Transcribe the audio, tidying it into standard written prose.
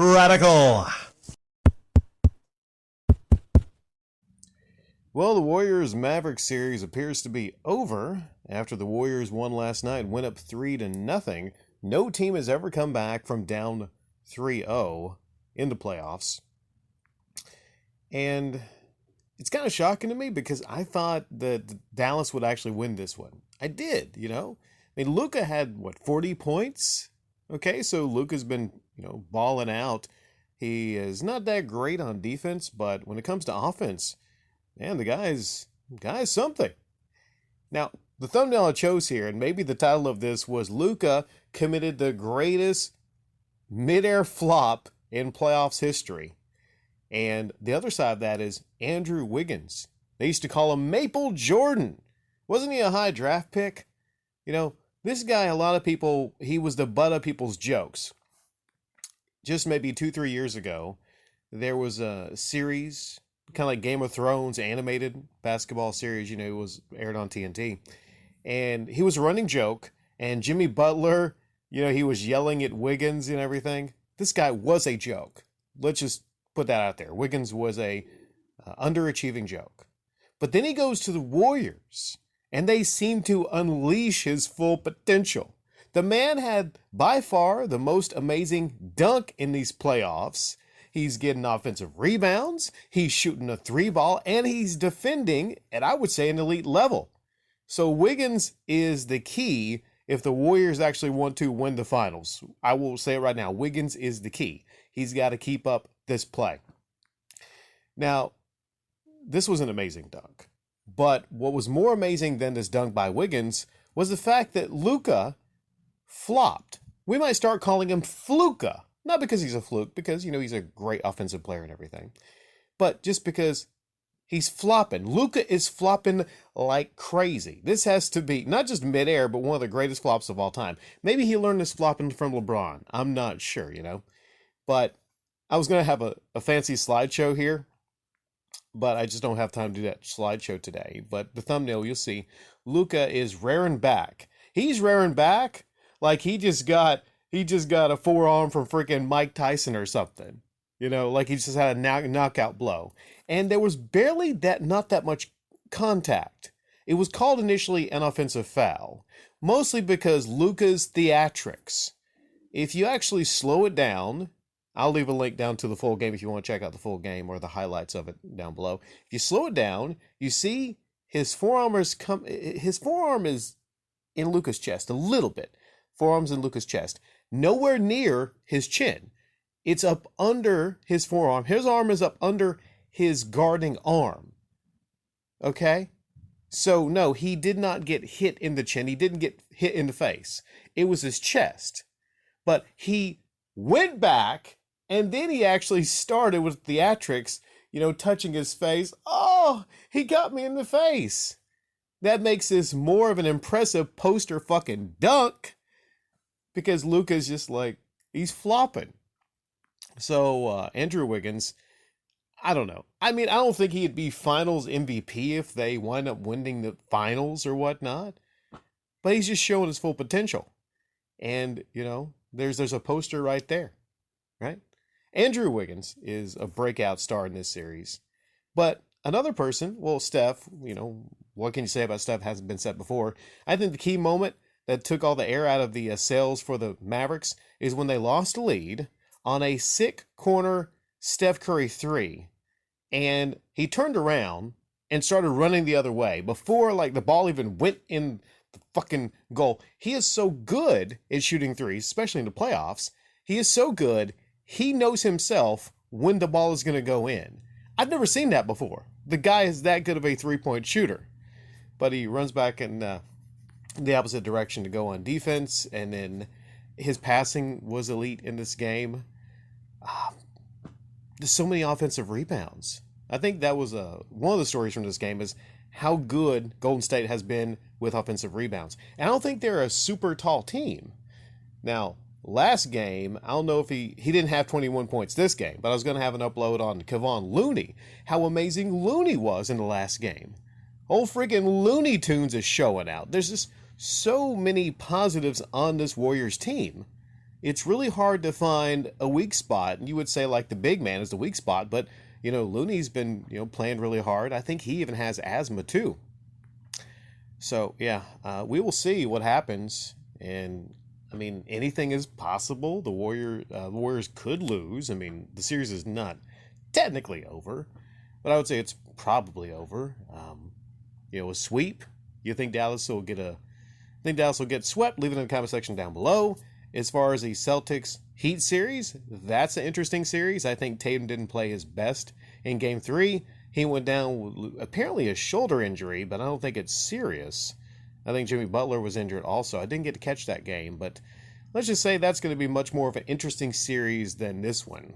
Radical. Well, the Warriors-Mavericks series appears to be over after the Warriors won last night and went up 3-0. No team has ever come back from down 3-0 in the playoffs. And it's kind of shocking to me because I thought that Dallas would actually win this one. I did, I mean, Luka had, 40 points? Okay, so Luka's been, balling out. He is not that great on defense, but when it comes to offense, man, the guy's something. Now, the thumbnail I chose here, and maybe the title of this was Luka committed the greatest midair flop in playoffs history. And the other side of that is Andrew Wiggins. They used to call him Maple Jordan. Wasn't he a high draft pick? This guy, a lot of people, he was the butt of people's jokes. Just maybe 2-3 years ago, there was a series, kind of like Game of Thrones animated basketball series, it was aired on TNT. And he was a running joke, and Jimmy Butler, he was yelling at Wiggins and everything. This guy was a joke. Let's just put that out there. Wiggins was a underachieving joke. But then he goes to the Warriors, and they seem to unleash his full potential. The man had, by far, the most amazing dunk in these playoffs. He's getting offensive rebounds, he's shooting a three ball, and he's defending at, I would say, an elite level. So Wiggins is the key if the Warriors actually want to win the finals. I will say it right now, Wiggins is the key. He's got to keep up this play. Now, this was an amazing dunk. But what was more amazing than this dunk by Wiggins was the fact that Luka flopped. We might start calling him Fluka. Not because he's a fluke, because, he's a great offensive player and everything. But just because he's flopping. Luka is flopping like crazy. This has to be not just midair, but one of the greatest flops of all time. Maybe he learned this flopping from LeBron. I'm not sure, But I was going to have a fancy slideshow here, but I just don't have time to do that slideshow today. But the thumbnail, you'll see, Luka is raring back. He's raring back like he just got a forearm from freaking Mike Tyson or something. Like he just had a knockout blow. And there was barely not that much contact. It was called initially an offensive foul, mostly because Luka's theatrics. If you actually slow it down, I'll leave a link down to the full game if you want to check out the full game or the highlights of it down below. If you slow it down, you see his forearm is in Luka's chest a little bit. Forearm's in Luka's chest. Nowhere near his chin. It's up under his forearm. His arm is up under his guarding arm. Okay? So, no, he did not get hit in the chin. He didn't get hit in the face. It was his chest. But he went back, and then he actually started with theatrics, touching his face. Oh, he got me in the face. That makes this more of an impressive poster fucking dunk. Because Luka's just he's flopping. So, Andrew Wiggins, I don't know. I mean, I don't think he'd be finals MVP if they wind up winning the finals or whatnot. But he's just showing his full potential. And, there's a poster right there. Right? Andrew Wiggins is a breakout star in this series. But another person, Steph, what can you say about Steph hasn't been said before. I think the key moment that took all the air out of the sails for the Mavericks is when they lost the lead on a sick corner Steph Curry 3. And he turned around and started running the other way before the ball even went in the fucking goal. He is so good at shooting threes, especially in the playoffs. He is so good, he knows himself when the ball is going to go in. I've never seen that before. The guy is that good of a three-point shooter. But he runs back in the opposite direction to go on defense, and then his passing was elite in this game. There's so many offensive rebounds. I think that was one of the stories from this game is how good Golden State has been with offensive rebounds. And I don't think they're a super tall team. Now, last game, I don't know if he didn't have 21 points this game, but I was going to have an upload on Kevon Looney, how amazing Looney was in the last game. Old friggin' Looney Tunes is showing out. There's just so many positives on this Warriors team. it's really hard to find a weak spot. And you would say like the big man is the weak spot, but Looney's been playing really hard. I think he even has asthma too. So yeah, we will see what happens. And I mean, anything is possible. The Warriors could lose. I mean, the series is not technically over, but I would say it's probably over. A sweep. You think Dallas will get a? Think Dallas will get swept? Leave it in the comment section down below. As far as the Celtics Heat series, that's an interesting series. I think Tatum didn't play his best in Game 3. He went down with apparently a shoulder injury, but I don't think it's serious. I think Jimmy Butler was injured also. I didn't get to catch that game, but let's just say that's going to be much more of an interesting series than this one.